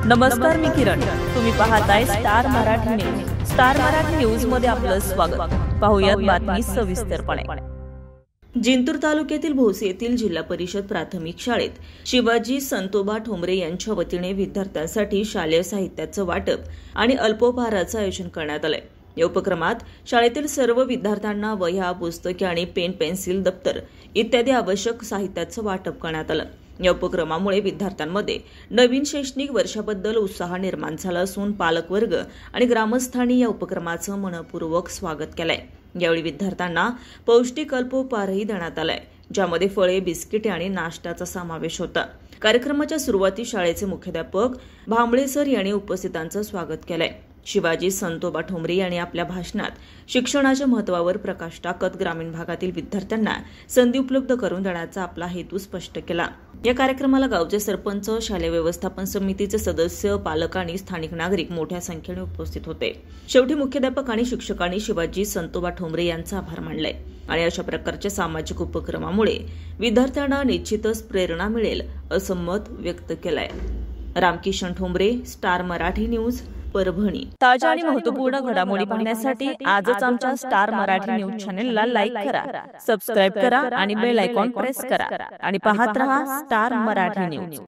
नमस्कार, मी किरण. तुम्ही पाहताय star Marathi news. Star Marathi news मध्ये आपलं स्वागत. पाहूयात बातमी सविस्तरपणे. जिंतूर तालुक्यातील भोसे येथील जिल्हा परिषद प्राथमिक शाळेत शिवाजी संतोबा ठोंबरे यांच्या वतीने विद्यार्थ्यांसाठी शालेय साहित्याचं वाटप आणि अल्पोपहाराचं आयोजन करण्यात आलंय. या उपक्रमात शाळेतील सर्व विद्यार्थ्यांना वह्या, पुस्तके आणि पेन, पेन्सिल, दप्तर इत्यादी आवश्यक साहित्याचं वाटप करण्यात आलं. या उपक्रमामुळे विद्यार्थ्यांमध्ये नवीन शैक्षणिक वर्षाबद्दल उत्साह निर्माण झाला असून पालकवर्ग आणि ग्रामस्थांनी या उपक्रमाचं मनपूर्वक स्वागत केलंय. यावेळी विद्यार्थ्यांना पौष्टिक अल्पोपहारही देण्यात आलाय, ज्यामध्ये फळे, बिस्किटे आणि नाश्त्याचा समावेश होता. कार्यक्रमाच्या सुरुवातीस शाळेचे मुख्याध्यापक भांबळे सर यांनी उपस्थितांचं स्वागत केलंय. शिवाजी संतोबा ठोंबरे यांनी आपल्या भाषणात शिक्षणाच्या महत्त्वावर प्रकाश टाकत ग्रामीण भागातील विद्यार्थ्यांना संधी उपलब्ध करून देण्याचा आपला हेतू स्पष्ट केला. या कार्यक्रमाला गावचे सरपंच, शालेय व्यवस्थापन समितीचे सदस्य, पालक आणि स्थानिक नागरिक मोठ्या संख्येने उपस्थित होते. शेवटी मुख्याध्यापक आणि शिक्षकांनी शिवाजी संतोबा ठोंबरे यांचा आभार मानले आणि अशा प्रकारच्या सामाजिक उपक्रमामुळे विद्यार्थ्यांना निश्चितच प्रेरणा मिळेल असं मत व्यक्त केलंय. Ramkishan Thombare, star Marathi news, Parbhani. ताज्या आणि महत्त्वपूर्ण घडामोडी पाहण्यासाठी आजच आमच्या स्टार मराठी न्यूज चॅनेलला लाईक करा, सबस्क्राईब करा आणि बेल आयकॉन प्रेस करा आणि पाहत रहा स्टार मराठी न्यूज.